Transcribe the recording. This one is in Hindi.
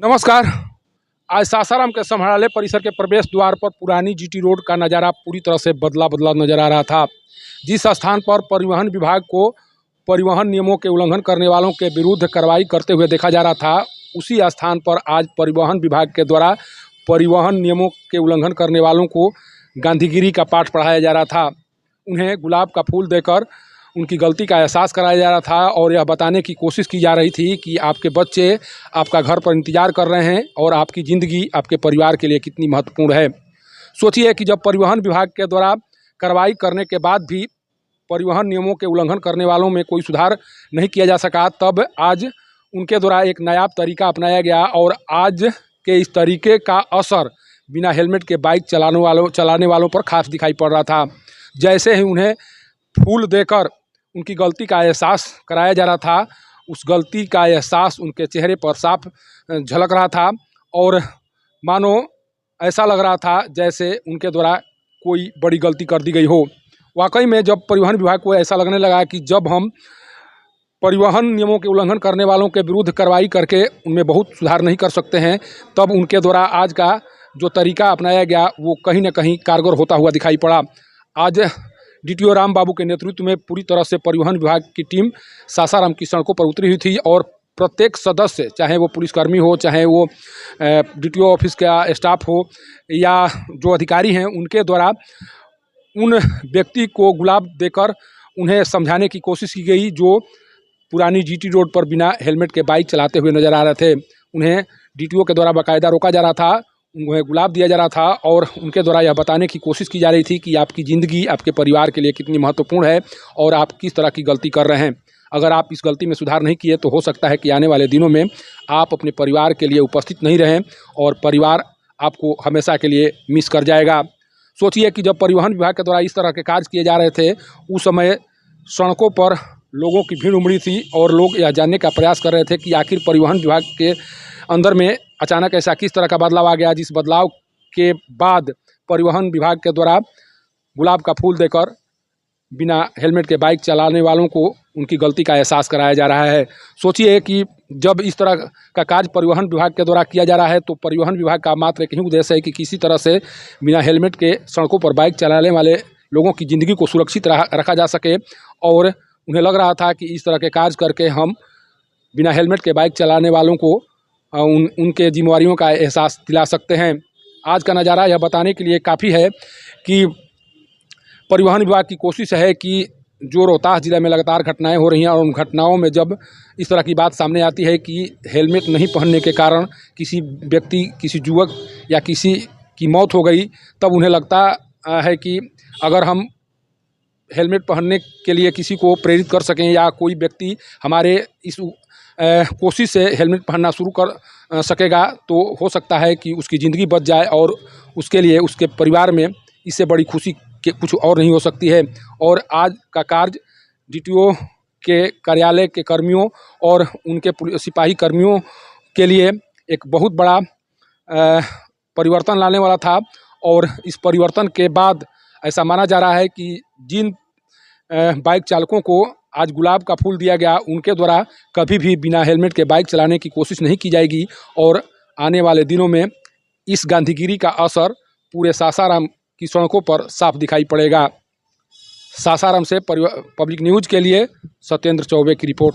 नमस्कार। आज सासाराम के संग्रहालय परिसर के प्रवेश द्वार पर पुरानी जीटी रोड का नज़ारा पूरी तरह से बदला बदला नजर आ रहा था। जिस स्थान पर परिवहन विभाग को परिवहन नियमों के उल्लंघन करने वालों के विरुद्ध कार्रवाई करते हुए देखा जा रहा था, उसी स्थान पर आज परिवहन विभाग के द्वारा परिवहन नियमों के उल्लंघन करने वालों को गांधीगिरी का पाठ पढ़ाया जा रहा था। उन्हें गुलाब का फूल देकर उनकी गलती का एहसास कराया जा रहा था और यह बताने की कोशिश की जा रही थी कि आपके बच्चे आपका घर पर इंतज़ार कर रहे हैं और आपकी ज़िंदगी आपके परिवार के लिए कितनी महत्वपूर्ण है। सोचिए कि जब परिवहन विभाग के द्वारा कार्रवाई करने के बाद भी परिवहन नियमों के उल्लंघन करने वालों में कोई सुधार नहीं किया जा सका, तब आज उनके द्वारा एक नायाब तरीका अपनाया गया और आज के इस तरीके का असर बिना हेलमेट के बाइक चलाने वालों पर खास दिखाई पड़ रहा था। जैसे ही उन्हें फूल देकर उनकी गलती का एहसास कराया जा रहा था, उस गलती का एहसास उनके चेहरे पर साफ झलक रहा था और मानो ऐसा लग रहा था जैसे उनके द्वारा कोई बड़ी गलती कर दी गई हो। वाकई में जब परिवहन विभाग को ऐसा लगने लगा कि जब हम परिवहन नियमों के उल्लंघन करने वालों के विरुद्ध कार्रवाई करके उनमें बहुत सुधार नहीं कर सकते हैं, तब उनके द्वारा आज का जो तरीका अपनाया गया वो कहीं ना कहीं कारगर होता हुआ दिखाई पड़ा। आज डीटीओ राम बाबू के नेतृत्व में पूरी तरह से परिवहन विभाग की टीम सासाराम की सड़कों पर उतरी हुई थी और प्रत्येक सदस्य, चाहे वो पुलिसकर्मी हो, चाहे वो डीटीओ ऑफिस का स्टाफ हो या जो अधिकारी हैं, उनके द्वारा उन व्यक्ति को गुलाब देकर उन्हें समझाने की कोशिश की गई जो पुरानी जीटी रोड पर बिना हेलमेट के बाइक चलाते हुए नजर आ रहे थे। उन्हें डीटीओ के द्वारा बाकायदा रोका जा रहा था, उन्हें गुलाब दिया जा रहा था और उनके द्वारा यह बताने की कोशिश की जा रही थी कि आपकी ज़िंदगी आपके परिवार के लिए कितनी महत्वपूर्ण है और आप किस तरह की गलती कर रहे हैं। अगर आप इस गलती में सुधार नहीं किए तो हो सकता है कि आने वाले दिनों में आप अपने परिवार के लिए उपस्थित नहीं रहें और परिवार आपको हमेशा के लिए मिस कर जाएगा। सोचिए कि जब परिवहन विभाग के द्वारा इस तरह के कार्य किए जा रहे थे, उस समय सड़कों पर लोगों की भीड़ उमड़ी थी और लोग यह जानने का प्रयास कर रहे थे कि आखिर परिवहन विभाग के अंदर में अचानक ऐसा किस तरह का बदलाव आ गया, जिस बदलाव के बाद परिवहन विभाग के द्वारा गुलाब का फूल देकर बिना हेलमेट के बाइक चलाने वालों को उनकी गलती का एहसास कराया जा रहा है। सोचिए कि जब इस तरह का कार्य परिवहन विभाग के द्वारा किया जा रहा है तो परिवहन विभाग का मात्र एक ही उद्देश्य है कि किसी तरह से बिना हेलमेट के सड़कों पर बाइक चलाने वाले लोगों की ज़िंदगी को सुरक्षित रखा जा सके और उन्हें लग रहा था कि इस तरह के कार्य करके हम बिना हेलमेट के बाइक चलाने वालों को उनके जिम्मेवारियों का एहसास दिला सकते हैं। आज का नज़ारा यह बताने के लिए काफ़ी है कि परिवहन विभाग की कोशिश है कि जो रोहतास ज़िले में लगातार घटनाएं हो रही हैं और उन घटनाओं में जब इस तरह की बात सामने आती है कि हेलमेट नहीं पहनने के कारण किसी व्यक्ति, किसी युवक या किसी की मौत हो गई, तब उन्हें लगता है कि अगर हम हेलमेट पहनने के लिए किसी को प्रेरित कर सकें या कोई व्यक्ति हमारे इस कोशिश से हेलमेट पहनना शुरू कर सकेगा तो हो सकता है कि उसकी ज़िंदगी बच जाए और उसके लिए उसके परिवार में इससे बड़ी खुशी के कुछ और नहीं हो सकती है। और आज का कार्य डीटीओ के कार्यालय के कर्मियों और उनके सिपाही कर्मियों के लिए एक बहुत बड़ा परिवर्तन लाने वाला था और इस परिवर्तन के बाद ऐसा माना जा रहा है कि जिन बाइक चालकों को आज गुलाब का फूल दिया गया, उनके द्वारा कभी भी बिना हेलमेट के बाइक चलाने की कोशिश नहीं की जाएगी और आने वाले दिनों में इस गांधीगिरी का असर पूरे सासाराम की सड़कों पर साफ दिखाई पड़ेगा। सासाराम से पब्लिक न्यूज़ के लिए सत्येंद्र चौबे की रिपोर्ट।